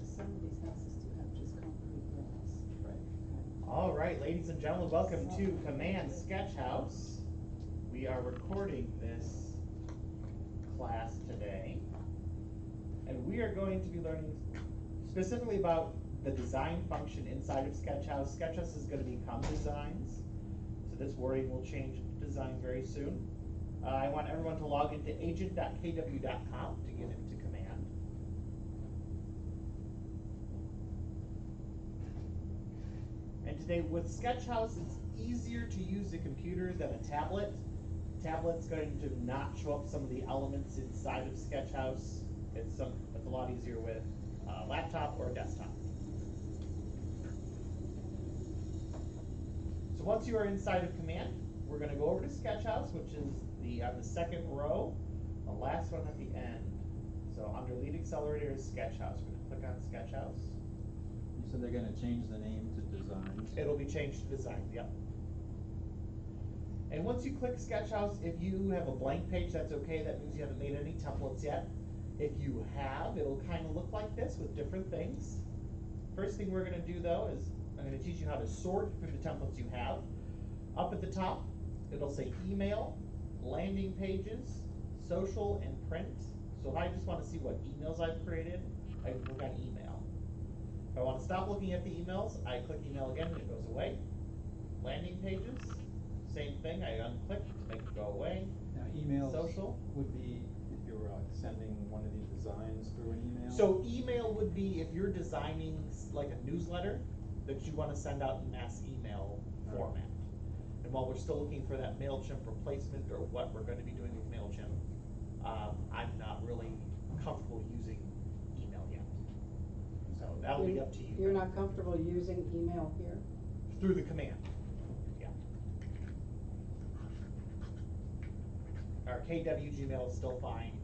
some of these houses do have just concrete walls. Right. All right, ladies and gentlemen, welcome to Command Sketch House. We are recording this class today, and we are going to be learning specifically about the design function inside of Sketch House. Sketch House is going to become designs, so this wording will change to design very soon. I want everyone to log into agent.kw.com to get into Command. And today with Sketch House, it's easier to use a computer than a tablet. Tablet's going to not show up some of the elements inside of Sketch House. It's a lot easier with a laptop or a desktop. So once you are inside of Command, we're going to go over to Sketch House, which is on the second row, the last one at the end. So under Lead Accelerator is Sketch House. We're going to click on Sketch House. You said they're going to change the name to Designs. It'll be changed to Design, yep. And once you click Sketch House, if you have a blank page, that's okay. That means you haven't made any templates yet. If you have, it'll kind of look like this with different things. First thing we're going to do, though, is I'm going to teach you how to sort through the templates you have. Up at the top, it'll say email, landing pages, social, and print. So if I just want to see what emails I've created, I can click on email. If I want to stop looking at the emails, I click email again and it goes away. Landing pages, same thing, I unclick to make it go away. Now emails Social would be if you're sending one of these designs through an email? So email would be if you're designing like a newsletter that you want to send out in mass email format. And while we're still looking for that MailChimp replacement or what we're going to be doing with MailChimp, I'm not really comfortable using email yet. So that'll be up to you. You're not comfortable using email here? Through the command, yeah. Our KW Gmail is still fine,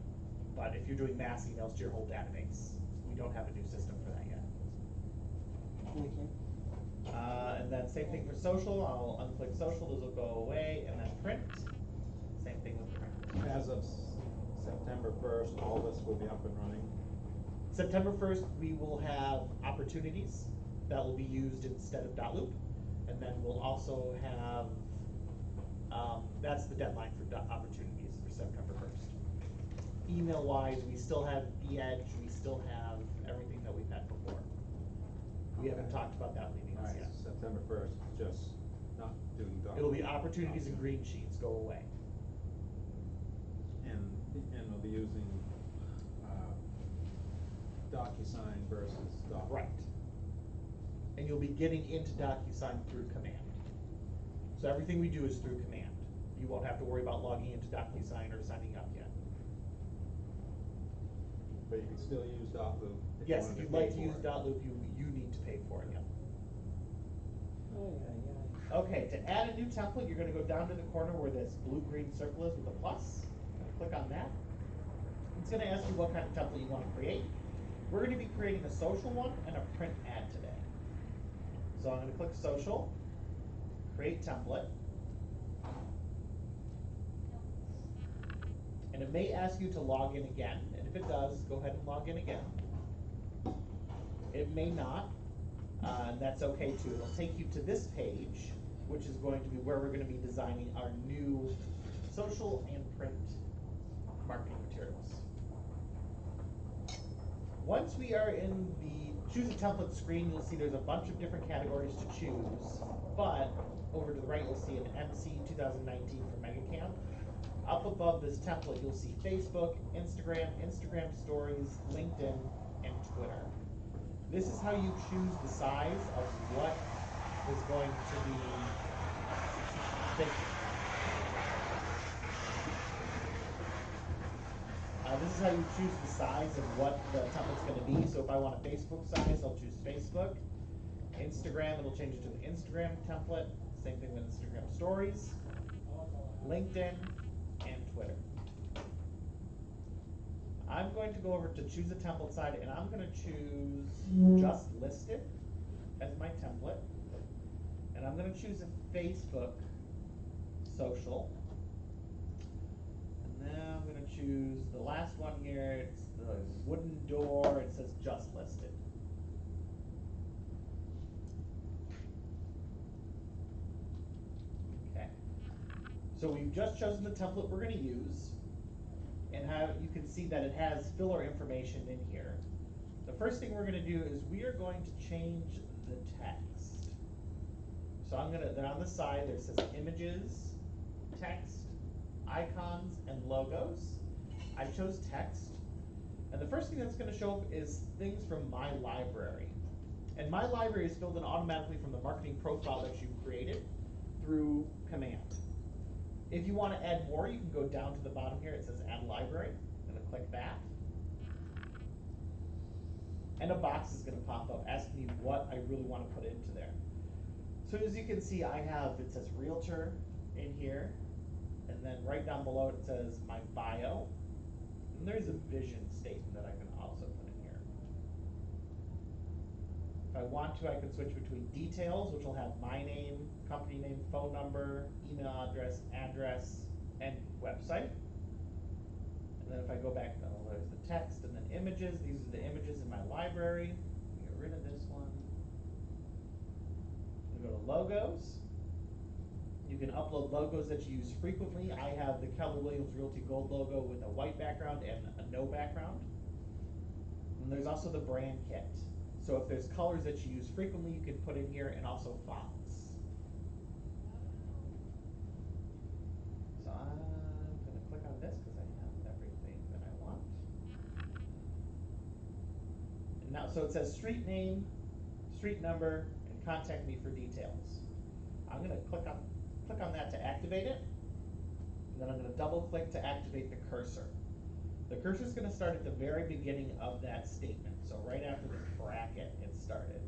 but if you're doing mass emails to your whole database, we don't have a new system for that yet. Thank you. And then same thing for social. I'll unclick social, those will go away, and then print. Same thing with print. As of September 1st, all this will be up and running? September 1st, we will have opportunities that will be used instead of .loop. And then we'll also have, that's the deadline for opportunities for September 1st. Email-wise, we still have EDGE, we still have everything that we've had before. We haven't talked about that leaving us yet. September 1st, just not doing .loop. It'll be opportunities and green sheets go away. And we'll be using DocuSign versus .loop. Right. And you'll be getting into DocuSign through command. So everything we do is through command. You won't have to worry about logging into DocuSign or signing up yet. But you can still use .loop. Yes, if you'd like to use .loop, you need to pay for it, yeah. Okay, to add a new template, you're going to go down to the corner where this blue-green circle is with a plus. Click on that. It's going to ask you what kind of template you want to create. We're going to be creating a social one and a print ad today. So I'm going to click social, create template. And it may ask you to log in again, and if it does, go ahead and log in again. It may not, and that's okay too. It'll take you to this page, which is going to be where we're going to be designing our new social and print marketing materials. Once we are in the choose a template screen, you'll see there's a bunch of different categories to choose, but over to the right you'll see an MC 2019 for MegaCamp. Up above this template you'll see Facebook, Instagram, Instagram Stories, LinkedIn, and Twitter. This is how you choose the size of what is going to be taken. This is how you choose the size of what the template's going to be. So if I want a Facebook size, I'll choose Facebook. Instagram, it'll change it to the Instagram template. Same thing with Instagram Stories, LinkedIn, and Twitter. I'm going to go over to choose a template side, and I'm going to choose just listed as my template. And I'm going to choose a Facebook social. And then I'm going to choose the last one here. It's the wooden door. It says just listed. So we've just chosen the template we're gonna use, and you can see that it has filler information in here. The first thing we're gonna do is we are going to change the text. So then on the side there says images, text, icons, and logos. I chose text. And the first thing that's gonna show up is things from my library. And my library is filled in automatically from the marketing profile that you created through command. If you want to add more, you can go down to the bottom here. It says add library. I'm going to click that. And a box is going to pop up asking me what I really want to put into there. So as you can see, it says realtor in here. And then right down below it says my bio. And there's a vision statement that I can also put in here. If I want to, I can switch between details, which will have my name, company name, phone number, email address, and website. And then if I go back, there's the text and then images. These are the images in my library. Get rid of this one. We go to logos. You can upload logos that you use frequently. I have the Keller Williams Realty Gold logo with a white background and a no background. And there's also the brand kit. So if there's colors that you use frequently, you can put in here, and also fonts. So I'm going to click on this because I have everything that I want. And now, so it says street name, street number, and contact me for details. I'm going to click on that to activate it. And then I'm going to double click to activate the cursor. The cursor is going to start at the very beginning of that statement. So right after the bracket, it started.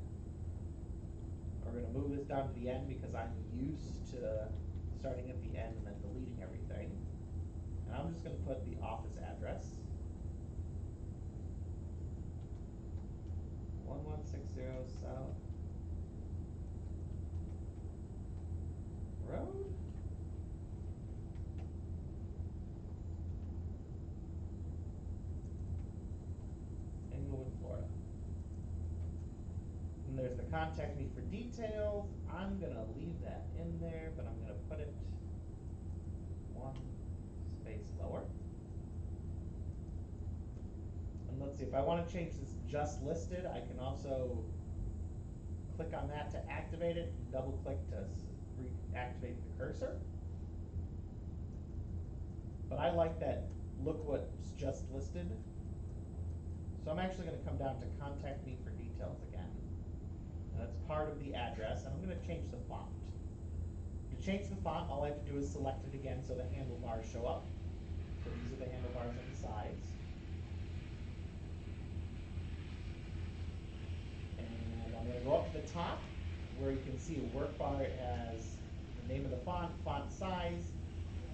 We're going to move this down to the end because I'm used to starting at the end and then deleting everything. And I'm just going to put the office address. 1160 South Road. Inglewood, Florida. And there's the contact me for details. I'm going to leave that in there, but I'm going to put it one space lower. And let's see, if I want to change this just listed, I can also click on that to activate it, and double click to reactivate the cursor. But I like that look what's just listed. So I'm actually going to come down to contact me for details again. And that's part of the address, and I'm going to change the font. To change the font, all I have to do is select it again so the handlebars show up. So these are the handlebars on the sides. And I'm going to go up to the top where you can see a work bar. It has the name of the font, font size.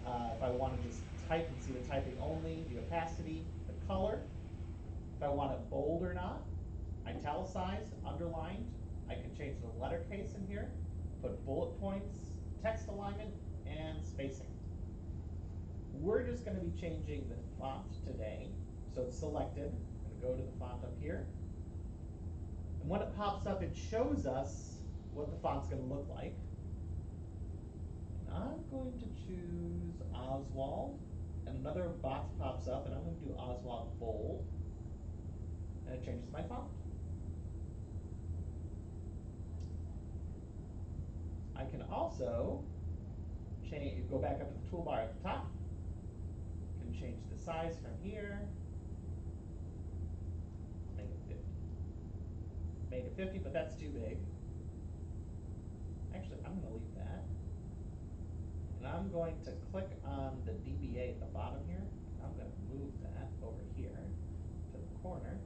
If I want to just type and see the typing only, the opacity, the color. If I want it bold or not, italicized, underlined. I can change the letter case in here, put bullet points, text alignment, and spacing. We're just going to be changing the font today. So it's selected. I'm going to go to the font up here. And when it pops up, it shows us what the font's going to look like. And I'm going to choose Oswald. And another box pops up, and I'm going to do Oswald bold. And it changes my font. I can also go back up to the toolbar at the top. Can change the size from here. Make it 50. Made it 50, but that's too big. Actually, I'm going to leave that. And I'm going to click on the DBA at the bottom here. And I'm going to move that over here to the corner.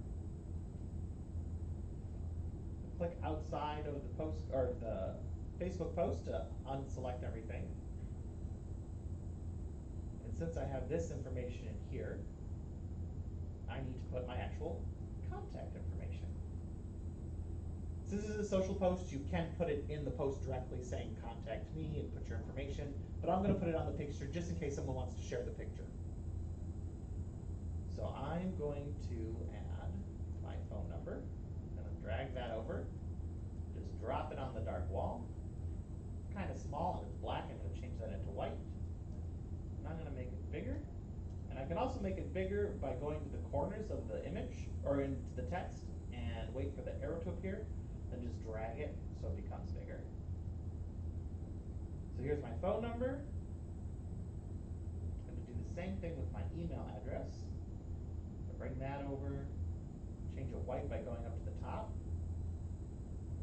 Click outside of the post or the Facebook post to unselect everything. And since I have this information in here, I need to put my actual contact information. Since this is a social post, you can put it in the post directly saying contact me and put your information, but I'm going to put it on the picture just in case someone wants to share the picture. So I'm going to add my phone number. I'm going to drag that over. Just drop it on the dark wall. Kind of small and it's black. I'm going to change that into white. can also make it bigger by going to the corners of the image or into the text and wait for the arrow to appear and just drag it so it becomes bigger. So here's my phone number. I'm going to do the same thing with my email address. So bring that over, change it white by going up to the top,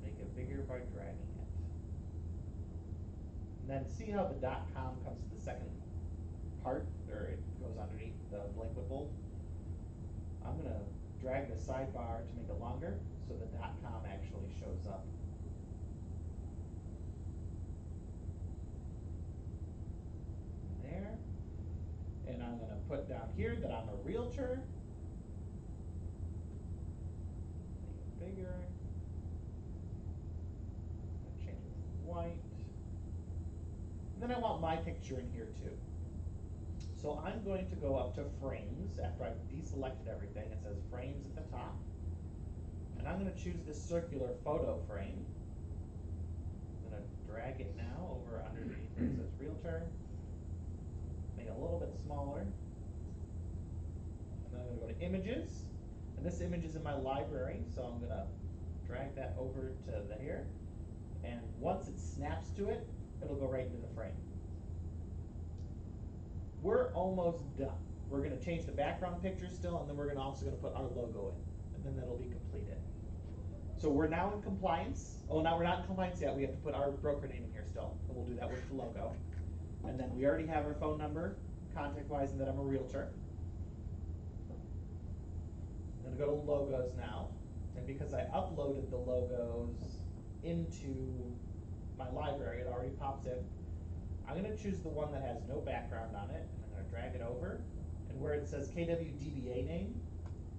make it bigger by dragging it. And then see how the .com comes to the second part, or it goes underneath the liquid bold. I'm going to drag the sidebar to make it longer so the .com actually shows up. There. And I'm going to put down here that I'm a realtor. Make it bigger. Change it to white. And then I want my picture in here too. So I'm going to go up to frames after I've deselected everything. It says frames at the top. And I'm going to choose this circular photo frame. I'm going to drag it now over underneath where it says realtor. Make it a little bit smaller. And then I'm going to go to images. And this image is in my library, so I'm going to drag that over to here. And once it snaps to it, it'll go right into the frame. We're almost done. We're going to change the background picture still, and then we're also going to put our logo in, and then that'll be completed. So we're now in compliance. Oh, now we're not in compliance yet. We have to put our broker name in here still, and we'll do that with the logo. And then we already have our phone number, contact-wise, and that I'm a realtor. I'm going to go to logos now, and because I uploaded the logos into my library, it already pops in. I'm going to choose the one that has no background on it, and I'm going to drag it over. And where it says KWDBA name,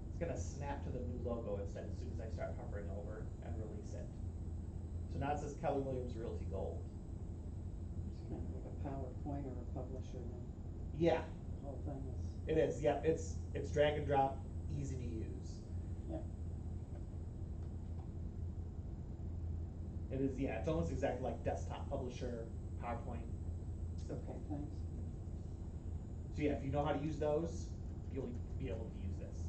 it's going to snap to the new logo instead as soon as I start hovering over and release it. So now it says Keller Williams Realty Gold. It's kind of like a PowerPoint or a publisher then. Yeah. The whole thing is. It is, yeah. It's drag and drop, easy to use. Yeah. It is, yeah, it's almost exactly like desktop publisher, PowerPoint. Okay, thanks. So yeah, if you know how to use those, you'll be able to use this.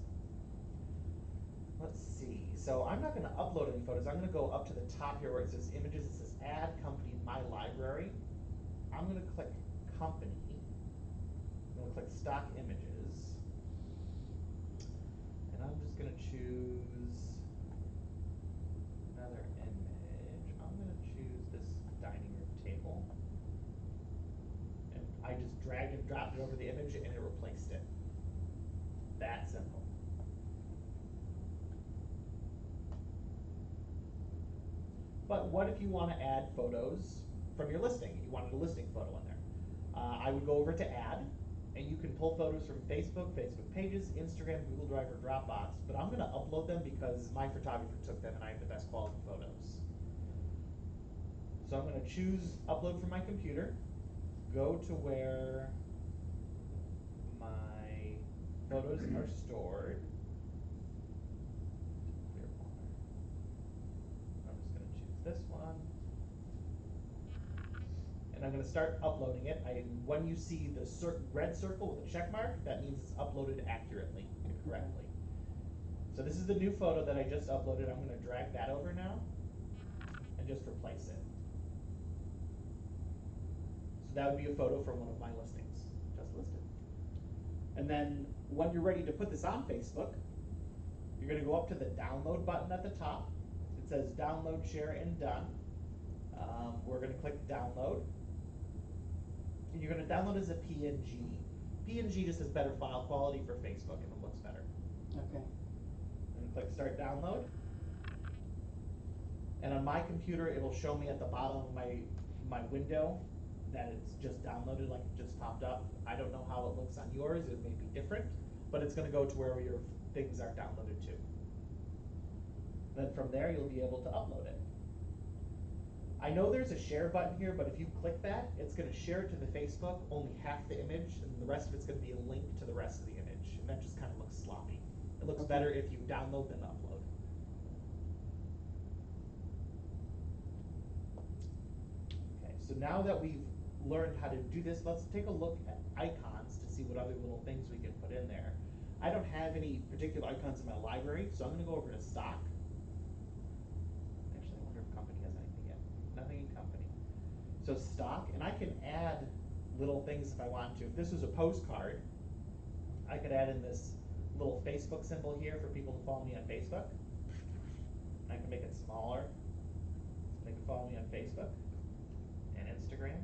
Let's see. So I'm not going to upload any photos. I'm going to go up to the top here where it says images. It says add company my library. I'm going to click company. I'm going to click stock images. And I'm just going to choose another image. I'm going to choose this dining room table. And I just dragged and dropped it over the image and it replaced it. That simple. But what if you want to add photos from your listing? You wanted a listing photo in there. I would go over to add, and you can pull photos from Facebook, Facebook pages, Instagram, Google Drive, or Dropbox. But I'm going to upload them because my photographer took them and I have the best quality photos. So I'm going to choose upload from my computer, go to where my photos are stored. I'm just going to choose this one. And I'm going to start uploading it. When you see the red circle with a check mark, that means it's uploaded accurately and correctly. So this is the new photo that I just uploaded. I'm going to drag that over now and just replace it. So that would be a photo from one of my listings, just listed. And then when you're ready to put this on Facebook, you're going to go up to the download button at the top. It says download, share, and done. We're going to click download. And you're going to download as a PNG. PNG just has better file quality for Facebook and it looks better. Okay. I'm going to click start download. And on my computer, it'll show me at the bottom of my window that it's just downloaded, like it just popped up. I don't know how it looks on yours. It may be different, but it's going to go to wherever your things are downloaded to. Then from there, you'll be able to upload it. I know there's a share button here, but if you click that, it's going to share it to the Facebook, only half the image, and the rest of it's going to be a link to the rest of the image. And that just kind of looks sloppy. It looks better if you download than upload. Okay, so now that we've learned how to do this, let's take a look at icons to see what other little things we can put in there. I don't have any particular icons in my library, so I'm gonna go over to stock. Actually, I wonder if company has anything yet. Nothing in company. So stock, and I can add little things if I want to. If this was a postcard, I could add in this little Facebook symbol here for people to follow me on Facebook. I can make it smaller. They can follow me on Facebook and Instagram.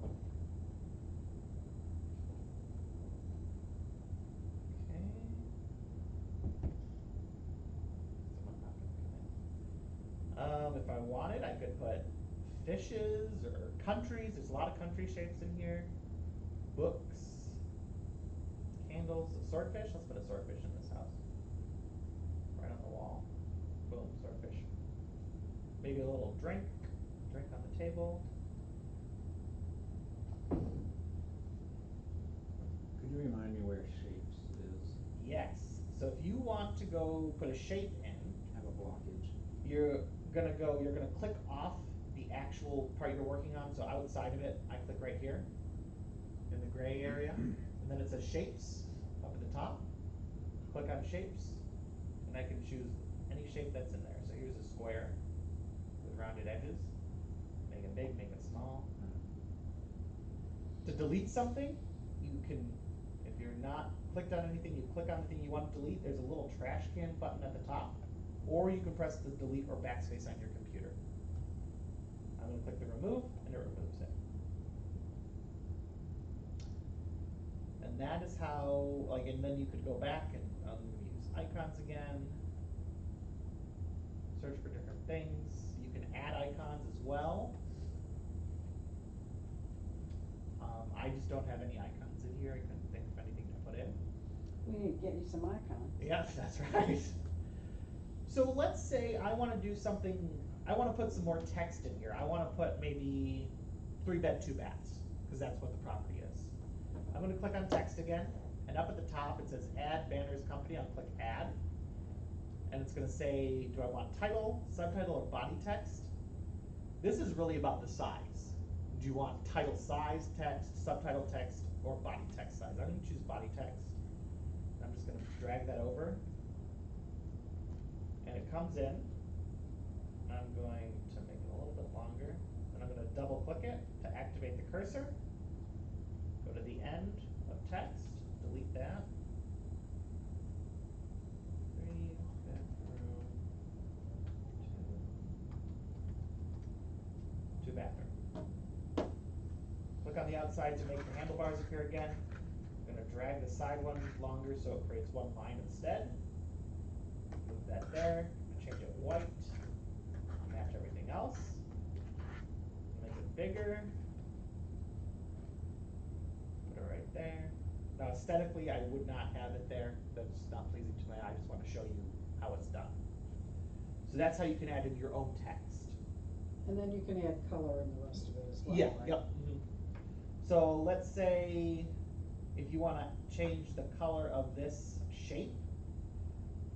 Okay. Someone not gonna come in. If I wanted, I could put fishes or countries. There's a lot of country shapes in here. Books, candles, a swordfish. Let's put a swordfish in this house. Right on the wall. Boom, swordfish. Maybe a little drink on the table. Could you remind me where shapes is? Yes. So if you want to go put a shape in, Have a blockage. you're gonna click off the actual part you're working on. So outside of it, I click right here in the gray area, and then it says shapes up at the top. Click on shapes, and I can choose any shape that's in there. So here's a square with rounded edges. Make it big, make it small. To delete something, you can, if you're not clicked on anything, you click on the thing you want to delete. There's a little trash can button at the top, or you can press the delete or backspace on your computer. I'm going to click the remove, and it removes it. And that is how, like, and then you could go back and use icons again. Search for different things. You can add icons as well. I just don't have any icons in here. I couldn't think of anything to put in. We need to get you some icons. Yeah, that's right. So let's say I want to do something, I want to put some more text in here. I want to put maybe 3 bed, 2 baths, because that's what the property is. I'm going to click on text again, and up at the top it says add banners company. I'll click add, and it's going to say, do I want title, subtitle, or body text? This is really about the size. Do you want title size text, subtitle text, or body text size? I'm going to choose body text. I'm just going to drag that over, and it comes in. I'm going to make it a little bit longer, and I'm going to double click it to activate the cursor. Go to the end of text, delete that. 3-bedroom, 2-bathroom. Click on the outside to make the handlebars appear again. I'm going to drag the side one longer so it creates one line instead. Move that there. I'm going to change it white. Match everything else. Make it bigger. Put it right there. Now aesthetically, I would not have it there. That's not pleasing to my eye. I just want to show you how it's done. So that's how you can add in your own text. And then you can add color in the rest of it as well, Yeah, right? yep. Mm-hmm. So let's say if you want to change the color of this shape,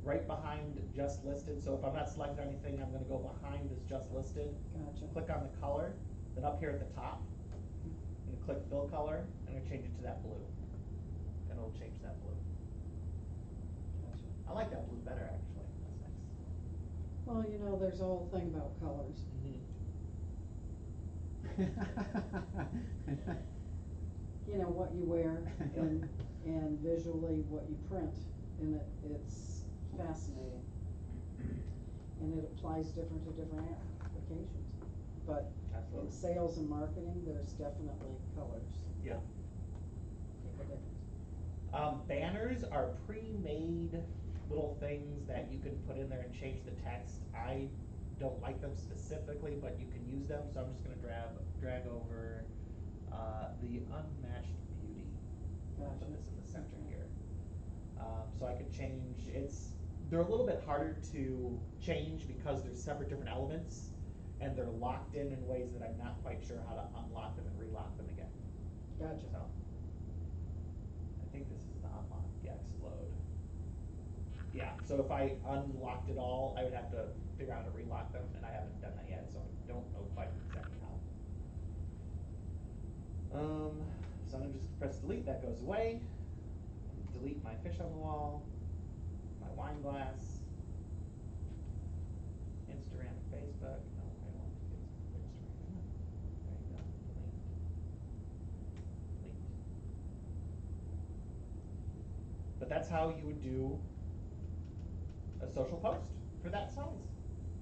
right behind just listed. So if I'm not selecting anything, I'm going to go behind this just listed. Gotcha. Click on the color. Then up here at the top, I'm going to click fill color. I'm going to change it to that blue. And it'll change that blue. Gotcha. I like that blue better, actually. That's nice. Well, you know, there's a whole thing about colors. You know, what you wear and visually what you print, and it's fascinating. And it applies different to different applications. But in Absolutely. sales and marketing, there's definitely colors Yeah. that make a difference. Banners are pre-made little things that you can put in there and change the text. I don't like them specifically, but you can use them. So I'm just going to drag over the unmatched beauty. I'll Gotcha. put this in the center Okay. here. So I could change. They're a little bit harder to change because there's separate different elements, and they're locked in ways that I'm not quite sure how to unlock them and relock them again. Gotcha. So I think this is the unlock. Yeah, explode. Yeah, so if I unlocked it all, I would have to figure out how to relock them, and I haven't done that yet, so I don't know quite exactly how. So I'm gonna just press delete, that goes away. Delete my fish on the wall, my wine glass, Instagram and Facebook. No, I don't want Facebook or Instagram. There you go. Delete. Delete. But that's how you would do a social post for that size.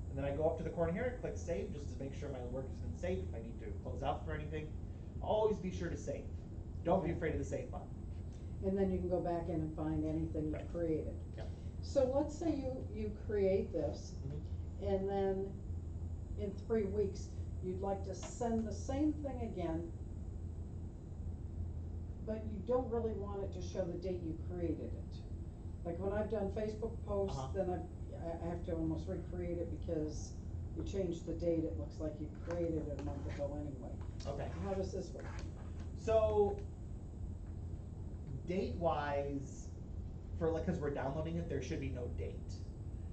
And then I go up to the corner here and click save just to make sure my work has been saved. If I need to close out for anything, always be sure to save. Don't be Okay. afraid of the save button. And then you can go back in and find anything you've Right. created. Yep. So let's say you create this, Mhm. and then in 3 weeks, you'd like to send the same thing again, but you don't really want it to show the date you created it. Like when I've done Facebook posts, Uh-huh. then I have to almost recreate it because you changed the date, it looks like you created it a month ago anyway. Okay. How does this work? So, date-wise, for like, because we're downloading it, there should be no date.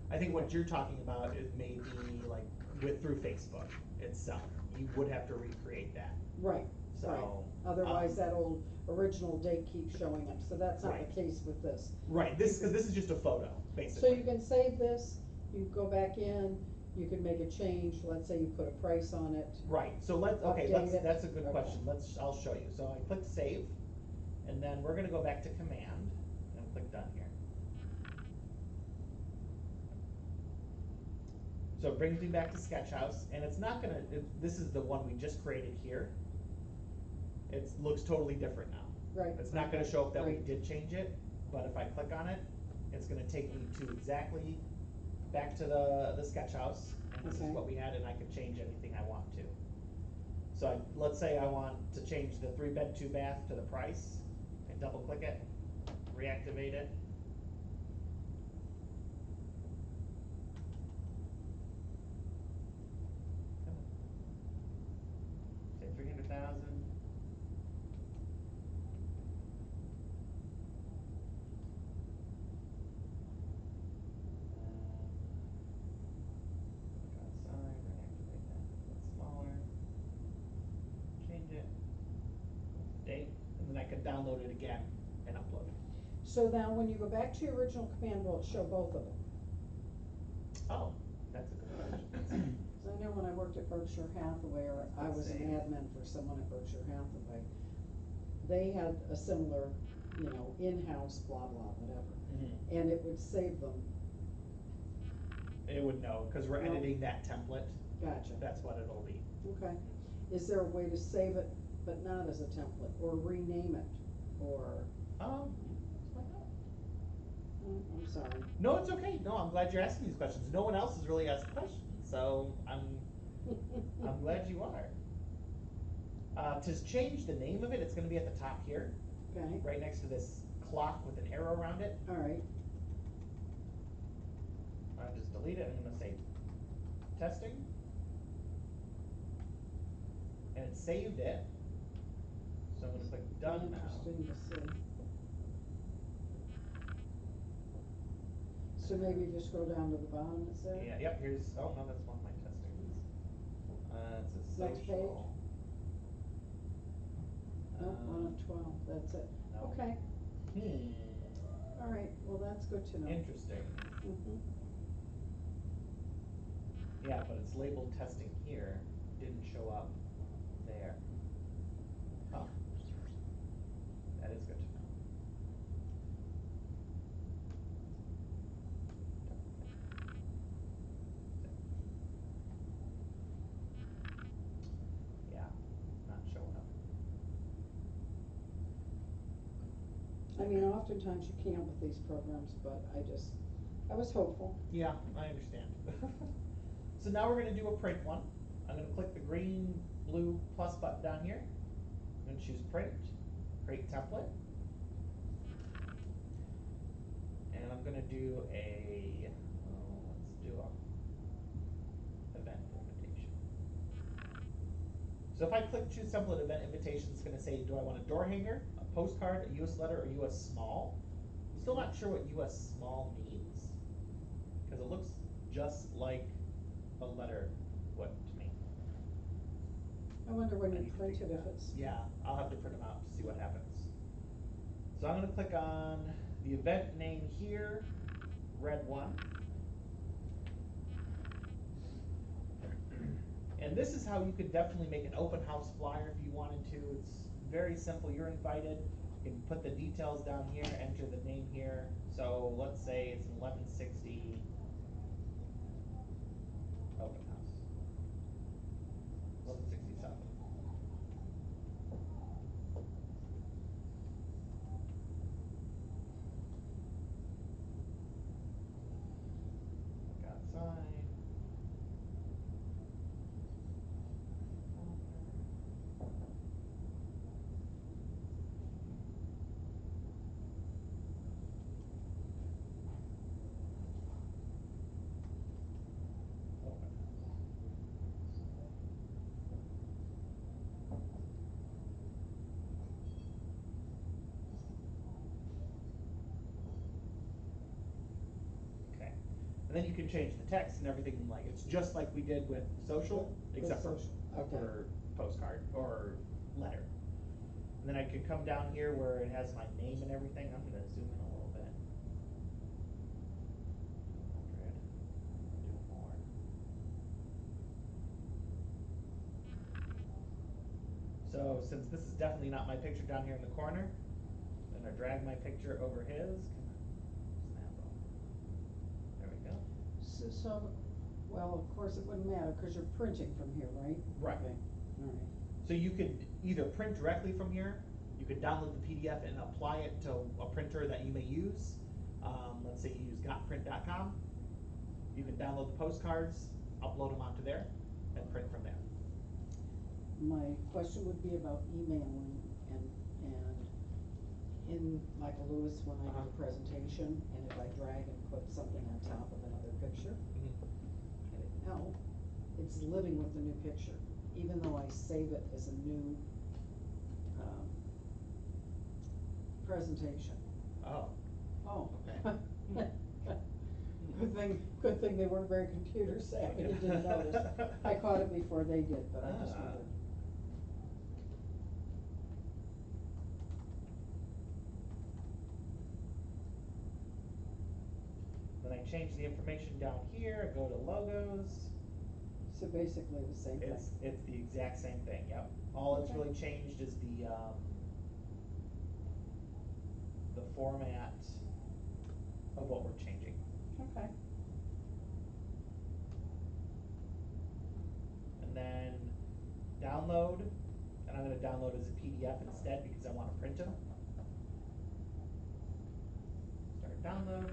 I think what you're talking about is maybe like through Facebook itself. You would have to recreate that. Right, So, right. Otherwise, that old original date keeps showing up, so that's not Right. the case with this. Right. Because this is just a photo, basically. So you can save this, you go back in, you can make a change, let's say you put a price on it. Right. So Update it. that's a good Okay. question. I'll show you. So I click save, and then we're gonna go back to command and click done here. So it brings me back to Sketchhouse, and it's not gonna. This is the one we just created here. It looks totally different now. Right. It's not gonna show up that we Right. did change it, but if I click on it, it's gonna take me to exactly back to the Sketchhouse, and this Okay. is what we had, and I can change anything I want to. So let's say I want to change the 3-bed, 2-bath to the price. I double click it, reactivate it. Say 300,000. Click outside, reactivate that, make it smaller. Change it. Date, and then I can download it again and upload it. So now, when you go back to your original command, will it show both of them? Oh, that's a good question. Cause I know when I worked at Berkshire Hathaway, or I was an admin for someone at Berkshire Hathaway, they had a similar, in-house blah, blah, whatever, Mhm. and it would save them. It would know, because we're Nope. editing that template. Gotcha. That's what it'll be. Okay. Is there a way to save it, but not as a template, or rename it, or, Let's find out. I'm sorry. No, it's okay. No, I'm glad you're asking these questions. No one else has really asked questions, so I'm glad you are. To change the name of it, it's going to be at the top here, Okay, right next to this clock with an arrow around it. all right, I'll just delete it. I'm going to say testing, and it saved it. So I'm going to click done now. interesting to see. So maybe if you scroll down to the bottom, it's there? Yeah. Yep. Here's. Oh no, that's one of my testings. It's a Next social. Nope, 1 of 12, that's it. No. Okay, all right, well, that's good to know. Interesting. Mhm. Yeah, but it's labeled testing here. Didn't show up there. Huh. That is good to know. Yeah, not showing up. I mean, oftentimes you can't with these programs, but I was hopeful. Yeah, I understand. So now we're going to do a print one. I'm going to click the green, blue plus button down here. I'm going to choose print, create template. And I'm going to do let's do a event invitation. So if I click choose template event invitation, it's going to say, do I want a door hanger, a postcard, a US letter, or US small? I'm still not sure what US small means. just like a letter would to me. I wonder when I you need to print figure it, if out. it's. Yeah, I'll have to print them out to see what happens. So I'm gonna click on the event name here, red one. And this is how you could definitely make an open house flyer if you wanted to. It's very simple. You're invited. You can put the details down here, enter the name here. So let's say it's an 1160 open house. 1167. Look outside. Okay. And then you can change the text and everything, like it's just like we did with social, With except for social, okay. for postcard or letter. And then I could come down here where it has my name and everything. I'm gonna zoom in a little bit. 100. Do more. So since this is definitely not my picture down here in the corner, I'm gonna drag my picture over his. Snap over. There we go. So, well, of course it wouldn't matter, cause you're printing from here, right? Right. Okay, alright. So you could either print directly from here, you could download the PDF and apply it to a printer that you may use. Let's say you use gotprint.com. You can download the postcards, upload them onto there, and print from there. My question would be about emailing and in Michael Lewis, when I do a presentation, and if I drag and put something on top of another picture, now it's living with the new picture, even though I save it as a new, presentation. Oh. Oh. Okay. Good thing they weren't very computer savvy and didn't notice. I caught it before they did, but I just wondered. Then I change the information down here, I go to logos. So basically the same thing. It's the exact same thing, yep. All that's Okay. really changed is the format of what we're changing. Okay. And then download, and I'm gonna download as a PDF instead because I wanna print them. Start download.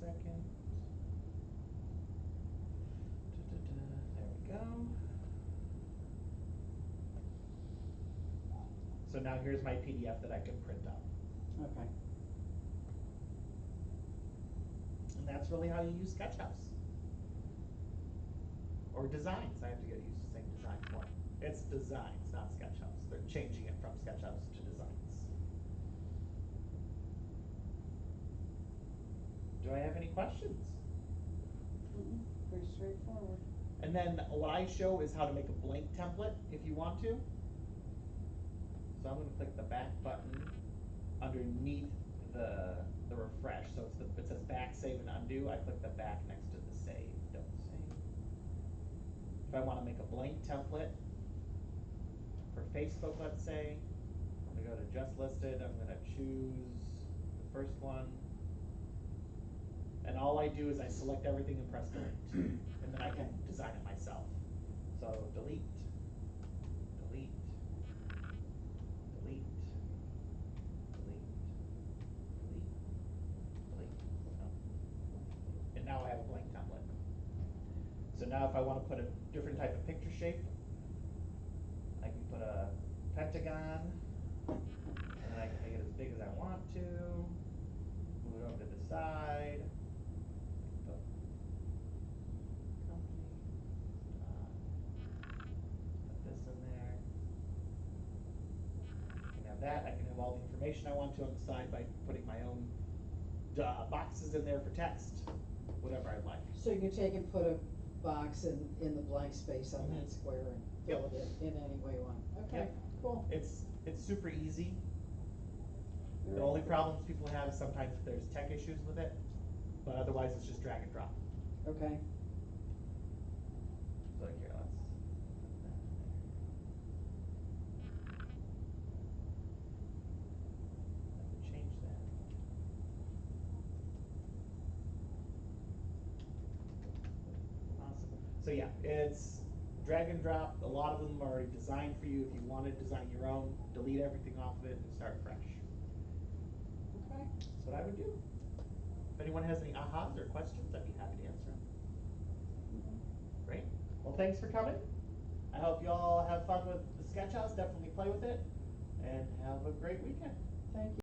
Give it a second. There we go. So now here's my PDF that I can print out. Okay. And that's really how you use Sketchhouse. Or designs. I have to get used to saying designs more. It's designs, not Sketchhouse. They're changing it from Sketchhouse to designs. Do I have any questions? Pretty straightforward. And then what I show is how to make a blank template if you want to. So I'm going to click the back button underneath the refresh. So it says back, save, and undo. I click the back next to the save. Don't save. If I want to make a blank template for Facebook, let's say, I'm going to go to just listed. I'm going to choose the first one. And all I do is I select everything and press delete. And then I can design it myself. So delete, delete, delete, delete, delete, delete. Oh. And now I have a blank template. So now if I want to put a different type of picture shape, I can put a pentagon, and then I can make it as big as I want to, move it over to the side, put company, put this in there. I can have that. I can have all the information I want to on the side by putting my own boxes in there for text, whatever I'd like. So you can take and put a box in the blank space on that Mhm. square and Yep. fill it in any way you want. Okay, Yep. cool. It's super easy. The Very only cool. problems people have is sometimes there's tech issues with it, but otherwise it's just drag and drop. Okay, So here, let's put that in there. I could change that. Awesome. So yeah, it's drag and drop. A lot of them are already designed for you. If you want to design your own, delete everything off of it and start fresh. okay. That's what I would do. If anyone has any ahas or questions, I'd be happy to answer them. Great. Well, thanks for coming. I hope you all have fun with the sketch house. Definitely play with it, and have a great weekend. Thank you.